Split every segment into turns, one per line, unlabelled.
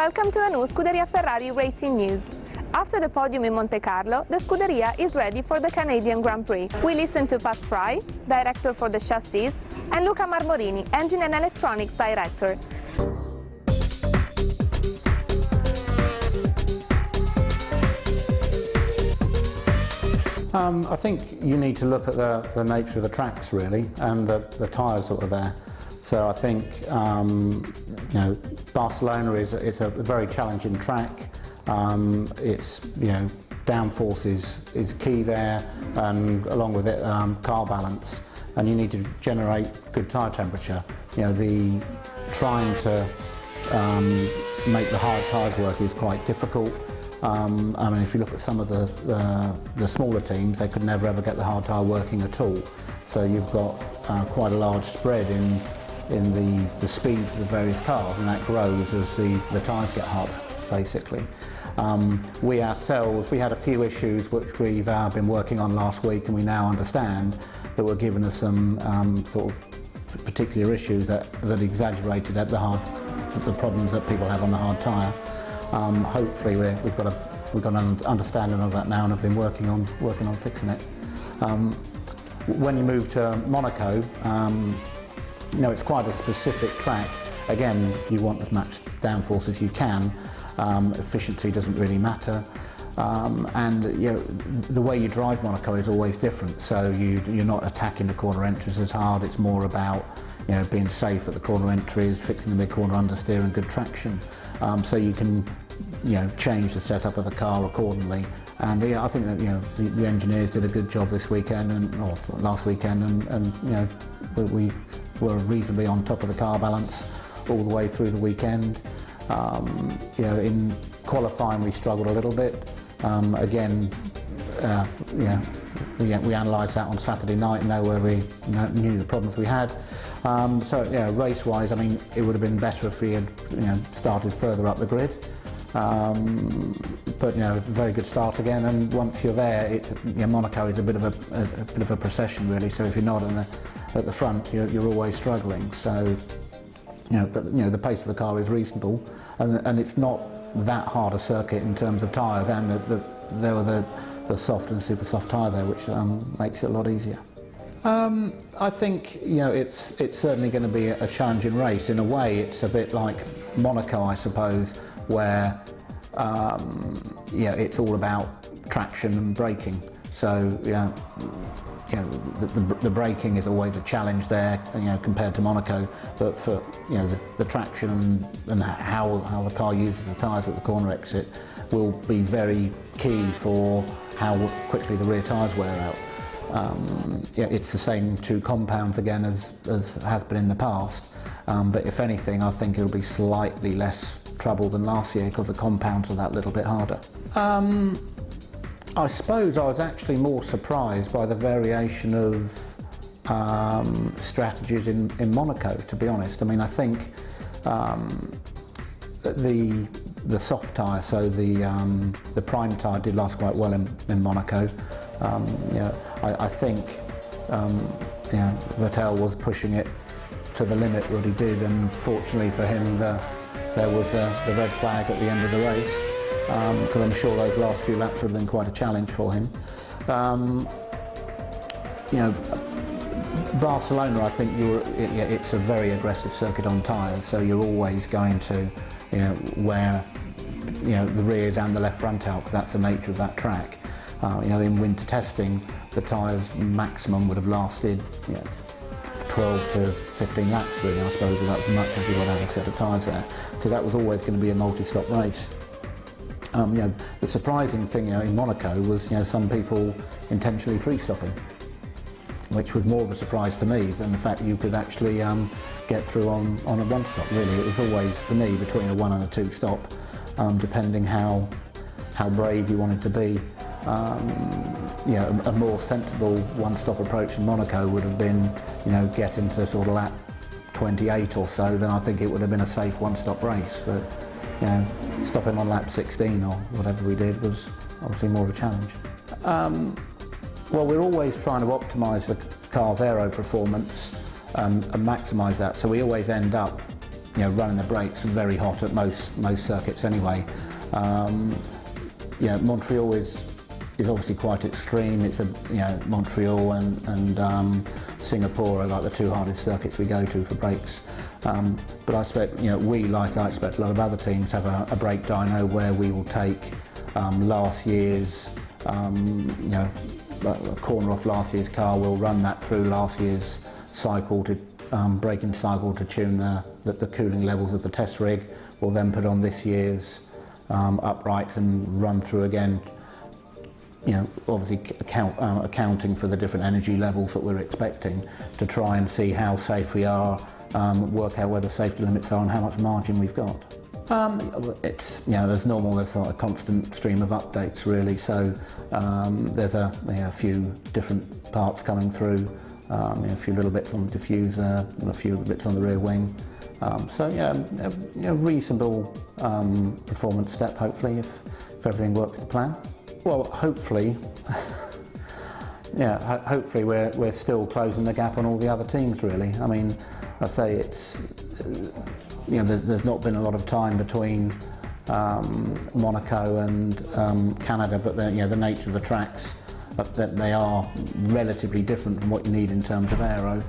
Welcome to a new Scuderia Ferrari racing news. After the podium in Monte Carlo, the Scuderia is ready for the Canadian Grand Prix. We listen to Pat Fry, director for the chassis, and Luca Marmorini, engine and electronics director.
I think you need to look at the nature of the tracks really, and the tyres that are there. So I think Barcelona is a very challenging track. It's downforce is key there, and along with it car balance, and you need to generate good tyre temperature. Trying to make the hard tyres work is quite difficult. I mean, if you look at some of the smaller teams, they could never ever get the hard tyre working at all. So you've got quite a large spread in the speeds of the various cars, and that grows as the tyres get hotter, basically. We ourselves, we had a few issues which we've been working on last week, and we now understand that were giving us some sort of particular issues that exaggerated at the problems that people have on the hard tyre. Hopefully we've got an understanding of that now, and have been working on fixing it. When you move to Monaco, it's quite a specific track. Again, you want as much downforce as you can. Efficiency doesn't really matter, and the way you drive Monaco is always different. So you're not attacking the corner entries as hard. It's more about being safe at the corner entries, fixing the mid-corner understeer and good traction. So you can change the setup of the car accordingly. And I think that the engineers did a good job this weekend or last weekend, and we were reasonably on top of the car balance all the way through the weekend. In qualifying we struggled a little bit. We analysed that on Saturday night, know where we knew the problems we had. Race-wise, I mean, it would have been better if we had started further up the grid. But very good start again, and once you're there, Monaco is a bit of a procession really. So if you're not at the front, you're always struggling. So the pace of the car is reasonable, and it's not that hard a circuit in terms of tyres, and there were the soft and super soft tyre there, which makes it a lot easier. I think it's certainly going to be a challenging race. In a way, it's a bit like Monaco, I suppose, where it's all about traction and braking. So the braking is always a challenge there, compared to Monaco. But for the traction and how the car uses the tyres at the corner exit will be very key for how quickly the rear tyres wear out. It's the same two compounds again as has been in the past, but if anything, I think it'll be slightly less trouble than last year because the compounds are that little bit harder. I suppose I was actually more surprised by the variation of strategies in Monaco, to be honest. I mean, I think the soft tyre, so the prime tyre did last quite well in Monaco. I think Teil was pushing it to the limit what he did, and fortunately for him there was the red flag at the end of the race, because I'm sure those last few laps would have been quite a challenge for him. Barcelona, I think it's a very aggressive circuit on tyres, so you're always going to wear the rears and the left front out, because that's the nature of that track. In winter testing, the tyres maximum would have lasted 12 to 15 laps really, I suppose, and that was much as you would have a set of tyres there. So that was always going to be a multi-stop race. The surprising thing in Monaco was some people intentionally three-stopping, which was more of a surprise to me than the fact that you could actually get through on a one-stop. Really, it was always for me between a one and a two-stop, depending how brave you wanted to be. A more sensible one-stop approach in Monaco would have been, get into sort of lap 28 or so, then I think it would have been a safe one-stop race. But stopping on lap 16 or whatever we did was obviously more of a challenge. Well, we're always trying to optimise the car's aero performance and maximise that, so we always end up running the brakes very hot at most circuits anyway. Montreal is obviously quite extreme. It's Montreal and Singapore are like the two hardest circuits we go to for brakes. But I expect I expect a lot of other teams have a brake dyno where we will take last year's a corner off last year's car. We'll run that through last year's cycle to braking cycle to tune the cooling levels of the test rig. We'll then put on this year's uprights and run through again, obviously accounting for the different energy levels that we're expecting to try and see how safe we are, work out where the safety limits are and how much margin we've got. It's as normal. There's a constant stream of updates really. So there's a few different parts coming through, a few little bits on the diffuser and a few bits on the rear wing. Reasonable performance step hopefully if everything works to plan. Well, hopefully, hopefully we're still closing the gap on all the other teams really. I mean, I say it's. There's not been a lot of time between Monaco and Canada, but the nature of the tracks, that they are relatively different from what you need in terms of aero.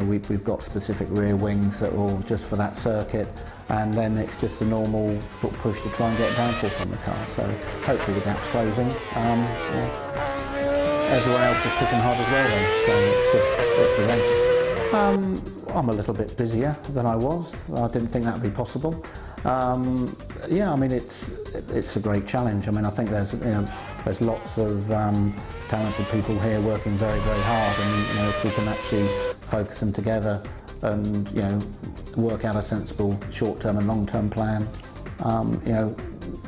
We've got specific rear wings that will just for that circuit, and then it's just a normal sort of push to try and get downforce on the car. So hopefully the gap's closing. Everyone else is pushing hard as well then, so it's a race. I'm a little bit busier than I was. I didn't think that would be possible. It's a great challenge. I mean, I think there's lots of talented people here working very, very hard, and if we can actually focus them together and work out a sensible short-term and long-term plan,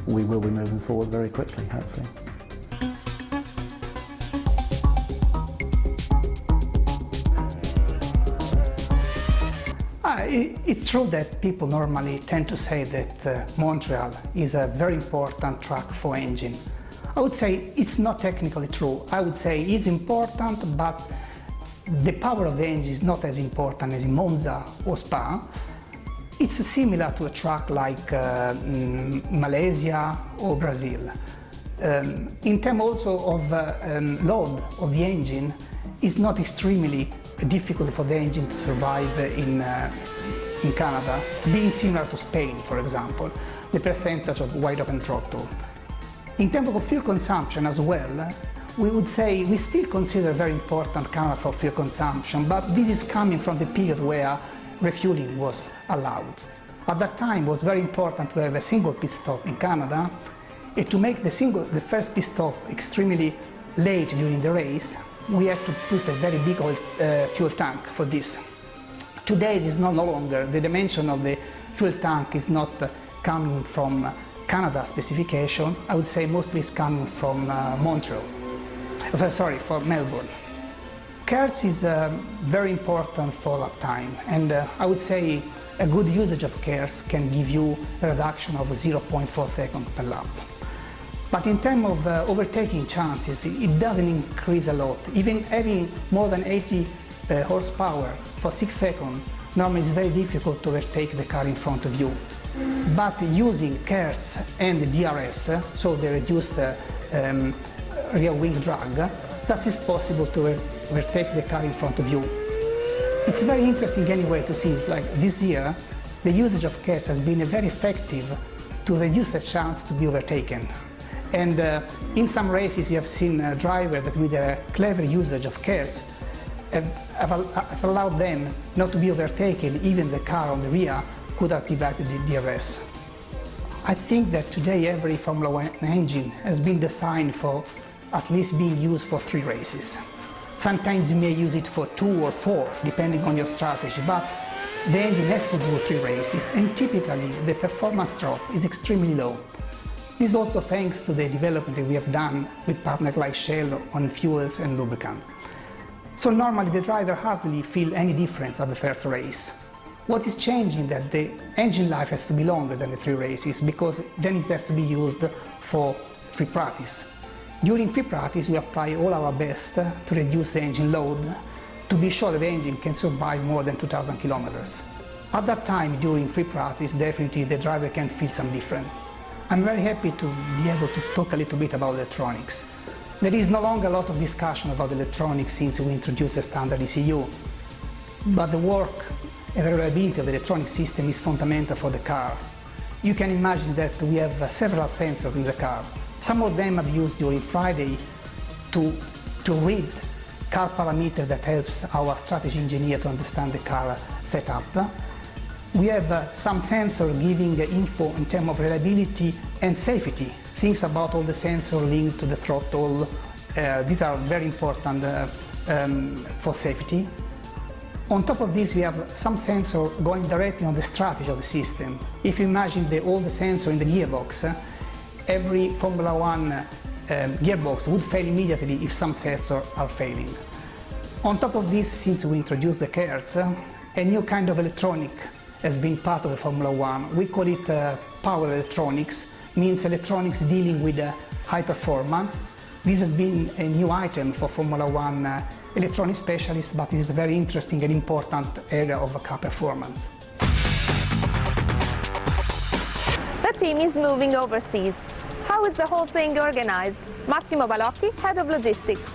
we will be moving forward very quickly, hopefully.
It's true that people normally tend to say that Montreal is a very important track for engine. I would say it's not technically true. I would say it's important, but the power of the engine is not as important as in Monza or Spa. It's similar to a track like Malaysia or Brazil. In terms also of load of the engine, it's not extremely difficult for the engine to survive in Canada, being similar to Spain, for example, the percentage of wide open throttle. In terms of fuel consumption as well, we would say we still consider very important Canada for fuel consumption, but this is coming from the period where refueling was allowed. At that time it was very important to have a single pit stop in Canada, and to make the first pit stop extremely late during the race, we had to put a very big fuel tank for this. Today it is no longer, the dimension of the fuel tank is not coming from Canada specification. I would say mostly it's coming from from Melbourne. KERS is very important for lap time, and I would say a good usage of KERS can give you a reduction of 0.4 seconds per lap. But in terms of overtaking chances, it doesn't increase a lot. Even having more than 80 horsepower for 6 seconds, normally it's very difficult to overtake the car in front of you. But using KERS and DRS, so the reduced rear wing drag, that is possible to overtake the car in front of you. It's very interesting anyway to see, like this year, the usage of KERS has been very effective to reduce the chance to be overtaken. And in some races you have seen drivers that with a clever usage of KERS has allowed them not to be overtaken, even the car on the rear could activate the DRS. I think that today every Formula 1 engine has been designed for at least being used for 3 races. Sometimes you may use it for 2 or 4, depending on your strategy, but the engine has to do 3 races, and typically the performance drop is extremely low. This is also thanks to the development that we have done with partners like Shell on fuels and lubricant. So normally the driver hardly feels any difference at the first race. What is changing that the engine life has to be longer than the 3 races, because then it has to be used for free practice. During free practice we apply all our best to reduce the engine load, to be sure that the engine can survive more than 2,000 kilometers. At that time, during free practice, definitely the driver can feel some different. I'm very happy to be able to talk a little bit about electronics. There is no longer a lot of discussion about electronics since we introduced the standard ECU, but the work and the reliability of the electronic system is fundamental for the car. You can imagine that we have several sensors in the car. Some of them are used during Friday to read car parameters that helps our strategy engineer to understand the car setup. We have some sensor giving info in terms of reliability and safety, things about all the sensors linked to the throttle. These are very important for safety. On top of this, we have some sensor going directly on the strategy of the system. If you imagine all the sensors in the gearbox, every Formula One gearbox would fail immediately if some sensors are failing. On top of this, since we introduced the KERS, a new kind of electronic has been part of the Formula One. We call it power electronics, means electronics dealing with high performance. This has been a new item for Formula One electronic specialists, but it is a very interesting and important area of car performance.
The team is moving overseas. How is the whole thing organized? Massimo Balocchi, Head of Logistics.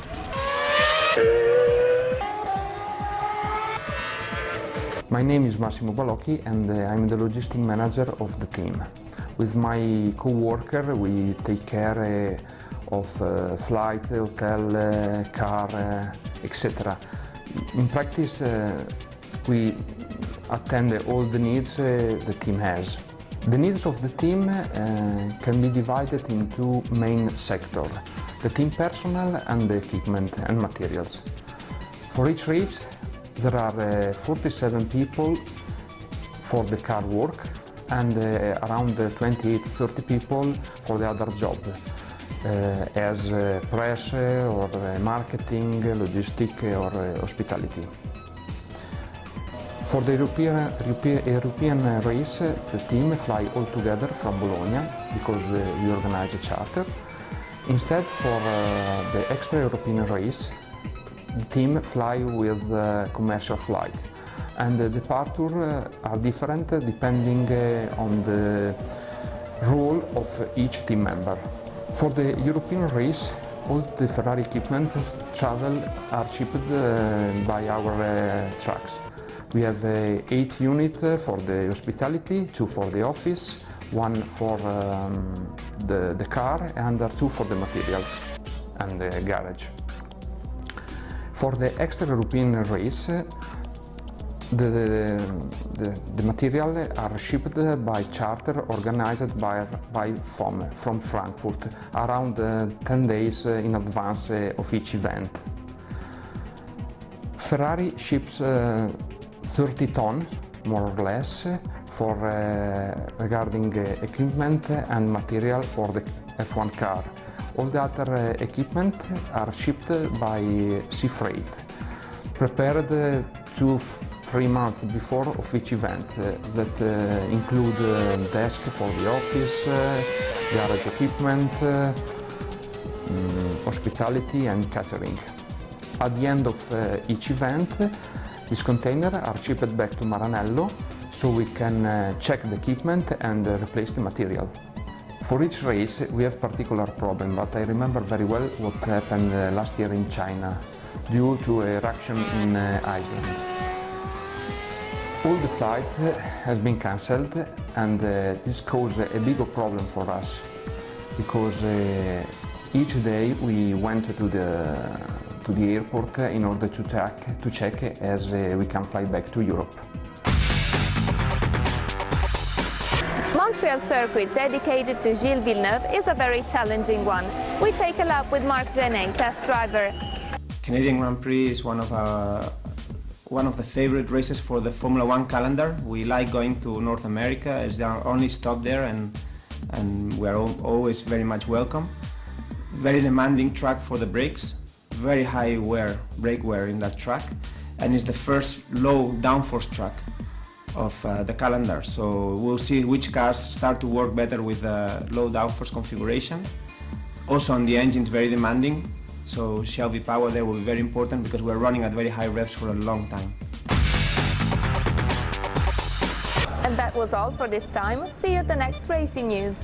My name is Massimo Balocchi and I'm the logistic manager of the team. With my co-worker we take care of flight, hotel, car, etc. In practice we attend all the needs the team has. The needs of the team can be divided into main sectors: the team personnel and the equipment and materials. For each race there are 47 people for the car work and around 28-30 people for the other job, as press or marketing, logistic or hospitality. For the European race, the team fly all together from Bologna because we organize a charter. Instead, for the extra-European race, the team fly with commercial flight, and the departures are different depending on the role of each team member. For the European race, all the Ferrari equipment are shipped by our trucks. We have 8 units for the hospitality, 2 for the office, 1 for the car, and 2 for the materials and the garage. For the extra-European race, the materials are shipped by charter organized by Formel from Frankfurt, around 10 days in advance of each event. Ferrari ships 30 tons, more or less, for regarding equipment and material for the F1 car. All the other equipment are shipped by sea freight, prepared 2-3 months before of each event, that include desk for the office, garage equipment, hospitality and catering. At the end of each event, these containers are shipped back to Maranello so we can check the equipment and replace the material. For each race we have particular problem, but I remember very well what happened last year in China due to a eruption in Iceland. All the flights has been cancelled, and this caused a bigger problem for us because each day we went to the airport in order to check as we can fly back to Europe.
Montreal circuit dedicated to Gilles Villeneuve is a very challenging one. We take a lap with Marc Genet, test driver.
Canadian Grand Prix is one of the favorite races for the Formula One calendar. We like going to North America as they are only stop there, and we are always very much welcome. Very demanding track for the brakes, very high brake wear in that track, and it's the first low downforce track of the calendar. So we'll see which cars start to work better with the low downforce configuration. Also on the engine, very demanding, so Shelby power there will be very important because we're running at very high revs for a long time.
And that was all for this time. See you at the next racing news.